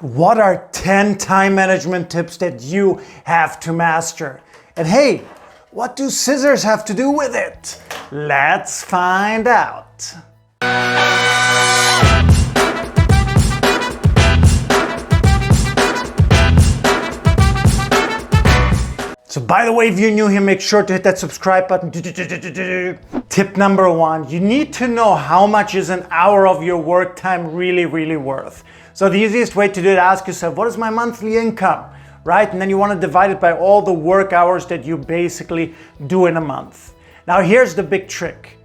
What are 10 time management tips that you have to master? And hey, what do scissors have to do with it? Let's find out. So by the way, if you're new here, make sure to hit that subscribe button. Tip number 1, you need to know how much is an hour of your work time really worth. So the easiest way to do it, ask yourself, what is my monthly income, right? And then you want to divide it by all the work hours that you basically do in a month. Now here's the big trick.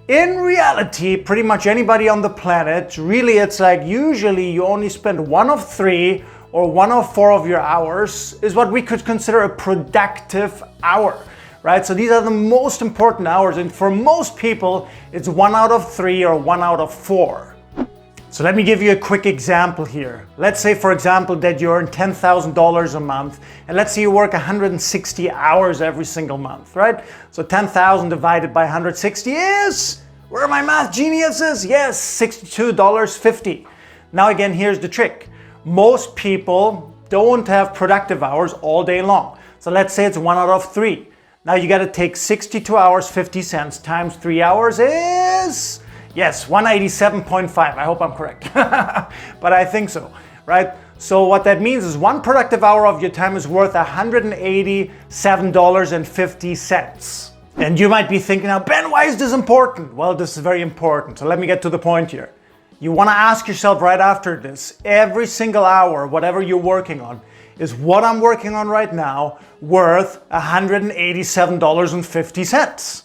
In reality, pretty much anybody on the planet, really it's like usually you only spend 1 of 3 or 1 of 4 of your hours is what we could consider a productive hour, right? So these are the most important hours, and for most people, it's 1 out of 3 or 1 out of 4. So let me give you a quick example here. Let's say, for example, that you earn $10,000 a month, and let's say you work 160 hours every single month, right? So 10,000 divided by 160 is, where are my math geniuses? Yes, $62.50. Now again, here's the trick. Most people don't have productive hours all day long. So let's say it's 1 out of 3. Now you got to take 62 hours 50 cents times 3 hours is, yes, 187.5. I hope I'm correct, but I think so, right? So what that means is 1 productive hour of your time is worth $187.50. And you might be thinking, now Ben, why is this important? Well, this is very important. So let me get to the point here. You want to ask yourself right after this, every single hour, whatever you're working on, is what I'm working on right now worth $187.50?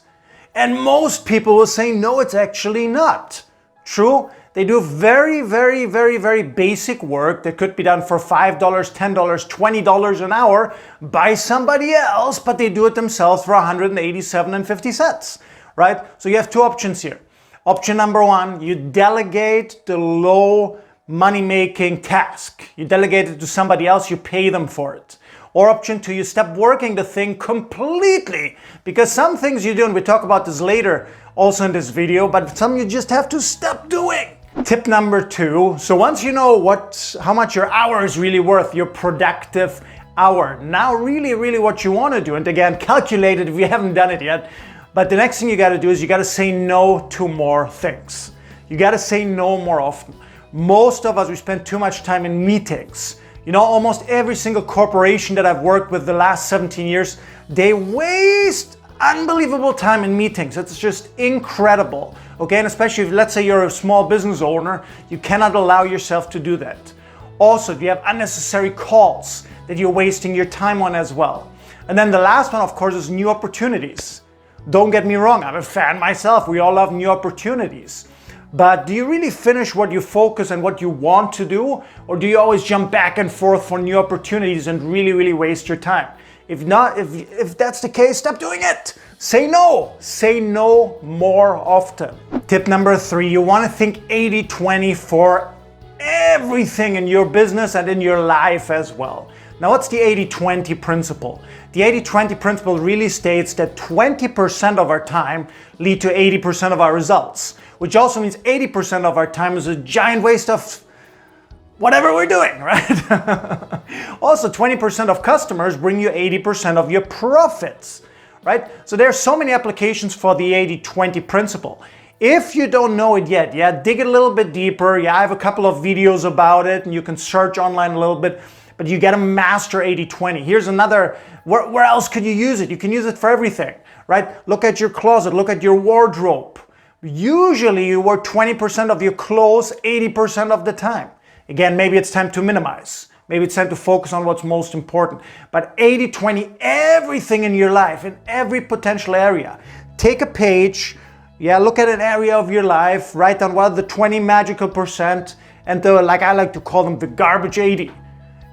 And most people will say, no, it's actually not. True, they do very basic work that could be done for $5, $10, $20 an hour by somebody else, but they do it themselves for $187.50, right? So you have 2 options here. Option number 1, you delegate the low money-making task. You delegate it to somebody else, you pay them for it. Or option 2, you stop working the thing completely, because some things you do, and we talk about this later also in this video, but some you just have to stop doing. Tip number 2, so once you know how much your hour is really worth, your productive hour, now really what you want to do, and again, calculate it if you haven't done it yet, but the next thing you got to do is you got to say no to more things. You got to say no more often. Most of us, we spend too much time in meetings. You know, almost every single corporation that I've worked with the last 17 years, they waste unbelievable time in meetings. It's just incredible. Okay, and especially if, let's say you're a small business owner, you cannot allow yourself to do that. Also, you have unnecessary calls that you're wasting your time on as well. And then the last one, of course, is new opportunities. Don't get me wrong, I'm a fan myself. We all love new opportunities. But do you really finish what you focus and what you want to do? Or do you always jump back and forth for new opportunities and really waste your time? If not, if that's the case, stop doing it. Say no. Say no more often. Tip number 3, you want to think 80-20 for everything in your business and in your life as well. Now, what's the 80-20 principle? The 80-20 principle really states that 20% of our time lead to 80% of our results, which also means 80% of our time is a giant waste of whatever we're doing, right? Also, 20% of customers bring you 80% of your profits, right? So there are so many applications for the 80-20 principle. If you don't know it yet, dig a little bit deeper. I have a couple of videos about it, and you can search online a little bit. But you got to master 80-20. Here's another, where else could you use it? You can use it for everything, right? Look at your closet, look at your wardrobe. Usually you wear 20% of your clothes 80% of the time. Again, maybe it's time to minimize. Maybe it's time to focus on what's most important. But 80-20, everything in your life, in every potential area. Take a page, look at an area of your life, write down what are the 20 magical percent, and like I like to call them, the garbage 80.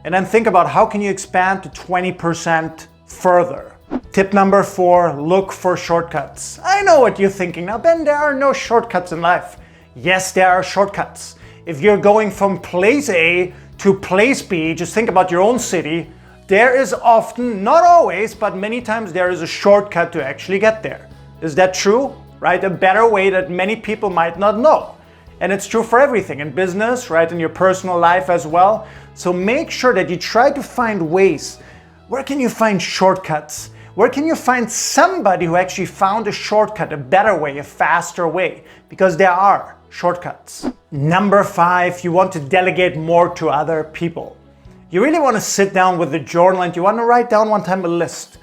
And then think about how can you expand to 20% further. Tip number 4, look for shortcuts. I know what you're thinking. Now, Ben, there are no shortcuts in life. Yes, there are shortcuts. If you're going from place A to place B, just think about your own city, there is often, not always, but many times there is a shortcut to actually get there. Is that true? Right? A better way that many people might not know. And it's true for everything, in business, right, in your personal life as well. So make sure that you try to find ways. Where can you find shortcuts? Where can you find somebody who actually found a shortcut, a better way, a faster way? Because there are shortcuts. Number 5, you want to delegate more to other people. You really want to sit down with the journal and you want to write down one time a list.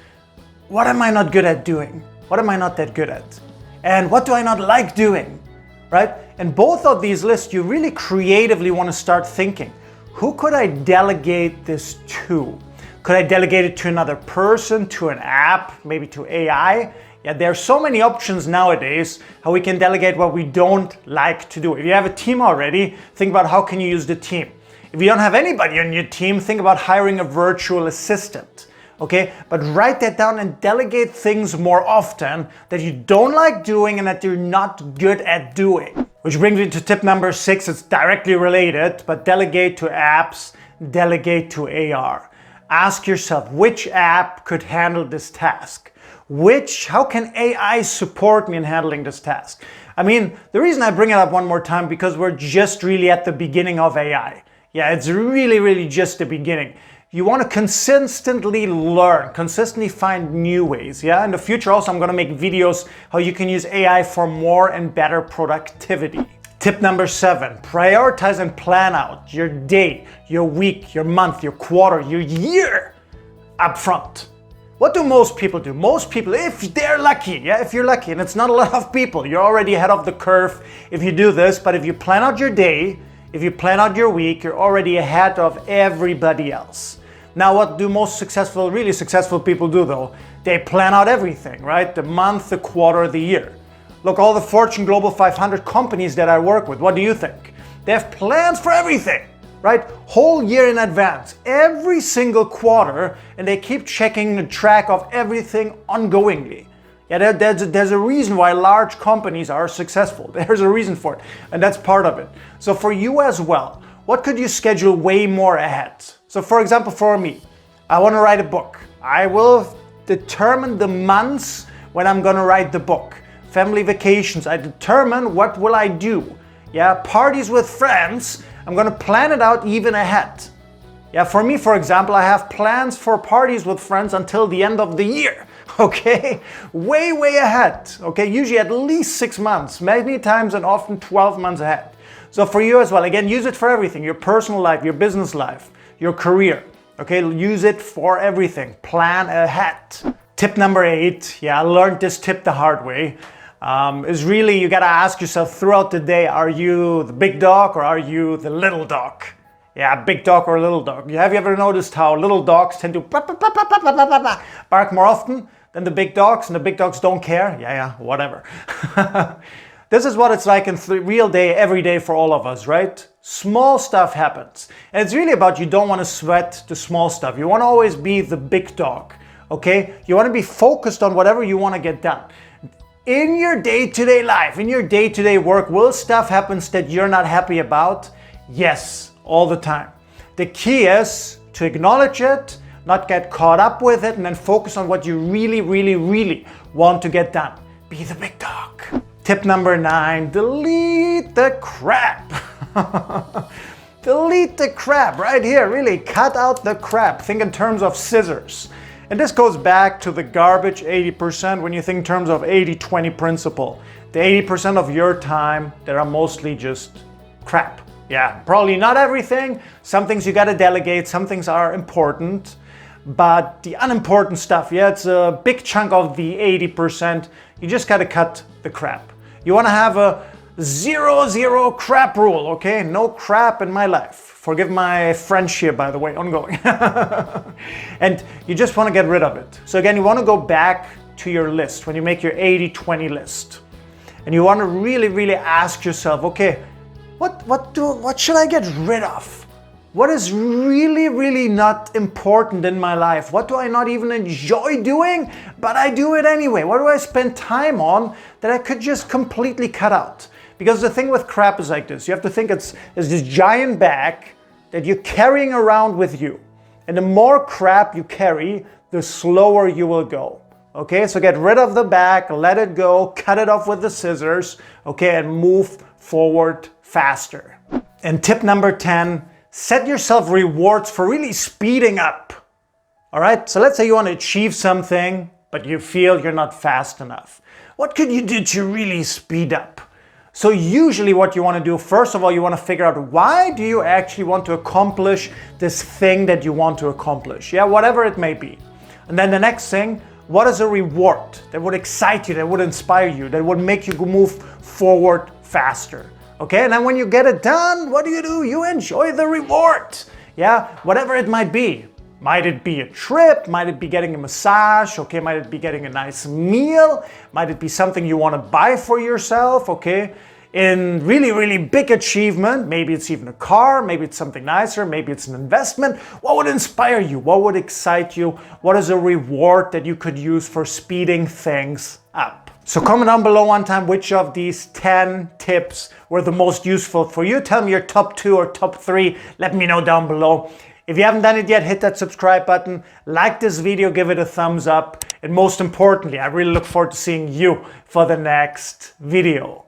What am I not good at doing? What am I not that good at? And what do I not like doing? Right? And both of these lists, you really creatively want to start thinking, who could I delegate this to? Could I delegate it to another person, to an app, maybe to AI? Yeah, there are so many options nowadays how we can delegate what we don't like to do. If you have a team already, think about how can you use the team. If you don't have anybody on your team, think about hiring a virtual assistant. Okay, but write that down and delegate things more often that you don't like doing and that you're not good at doing. Which brings me to tip number 6. It's directly related, but delegate to apps, delegate to AR. Ask yourself, which app could handle this task? How can AI support me in handling this task? I mean, the reason I bring it up one more time, because we're just really at the beginning of AI. Yeah, it's really just the beginning. You want to consistently learn, consistently find new ways. Yeah, in the future also I'm going to make videos how you can use AI for more and better productivity. Tip number 7, prioritize and plan out your day, your week, your month, your quarter, your year up front. What do most people do? Most people, if they're lucky, if you're lucky, and it's not a lot of people, you're already ahead of the curve if you do this, but if you plan out your day, if you plan out your week, you're already ahead of everybody else. Now, what do most really successful people do though? They plan out everything, right? The month, the quarter, the year. Look, all the Fortune Global 500 companies that I work with, what do you think? They have plans for everything, right? Whole year in advance, every single quarter, and they keep checking the track of everything ongoingly. Yeah, there's a reason why large companies are successful. There's a reason for it, and that's part of it. So for you as well, what could you schedule way more ahead? So for example, for me, I want to write a book. I will determine the months when I'm going to write the book. Family vacations, I determine what will I do. Yeah, parties with friends, I'm going to plan it out even ahead. Yeah, for me, for example, I have plans for parties with friends until the end of the year. Okay, way ahead. Okay, usually at least 6 months, many times and often 12 months ahead. So for you as well, again, use it for everything, your personal life, your business life, your career. Okay, use it for everything. Plan ahead. Tip number 8, I learned this tip the hard way, is really you gotta ask yourself throughout the day, are you the big dog or are you the little dog? Yeah, big dog or little dog. Have you ever noticed how little dogs tend to bark more often than the big dogs, and the big dogs don't care? Yeah, whatever. This is what it's like in real day, every day for all of us, right? Small stuff happens. And it's really about you don't want to sweat the small stuff. You want to always be the big dog, okay? You want to be focused on whatever you want to get done. In your day-to-day life, in your day-to-day work, will stuff happen that you're not happy about? Yes, all the time. The key is to acknowledge it, not get caught up with it, and then focus on what you really want to get done. Be the big dog. Tip number 9, delete the crap. Delete the crap right here, really cut out the crap. Think in terms of scissors. And this goes back to the garbage 80% when you think in terms of 80-20 principle. The 80% of your time that are mostly just crap. Yeah, probably not everything. Some things you gotta delegate, some things are important. But the unimportant stuff, it's a big chunk of the 80%. You just gotta cut the crap. You wanna have a 0-0 crap rule, okay? No crap in my life. Forgive my French here, by the way, ongoing. And you just wanna get rid of it. So again, you wanna go back to your list when you make your 80-20 list. And you wanna really ask yourself, okay, what should I get rid of? What is really not important in my life? What do I not even enjoy doing, but I do it anyway? What do I spend time on that I could just completely cut out? Because the thing with crap is like this. You have to think it's this giant bag that you're carrying around with you. And the more crap you carry, the slower you will go. Okay, so get rid of the bag, let it go, cut it off with the scissors, okay, and move forward faster. And tip number 10, set yourself rewards for really speeding up. All right, so let's say you want to achieve something, but you feel you're not fast enough. What could you do to really speed up? So usually what you want to do, first of all, you want to figure out why do you actually want to accomplish this thing that you want to accomplish? Yeah, whatever it may be. And then the next thing, what is a reward that would excite you, that would inspire you, that would make you move forward faster? Okay, and then when you get it done, what do? You enjoy the reward. Yeah, whatever it might be. Might it be a trip? Might it be getting a massage? Okay, might it be getting a nice meal? Might it be something you want to buy for yourself? Okay, in really, really big achievement, maybe it's even a car, maybe it's something nicer, maybe it's an investment. What would inspire you? What would excite you? What is a reward that you could use for speeding things up? So comment down below one time which of these 10 tips were the most useful for you. Tell me your top 2 or top 3. Let me know down below. If you haven't done it yet, hit that subscribe button, like this video, give it a thumbs up, and most importantly, I really look forward to seeing you for the next video.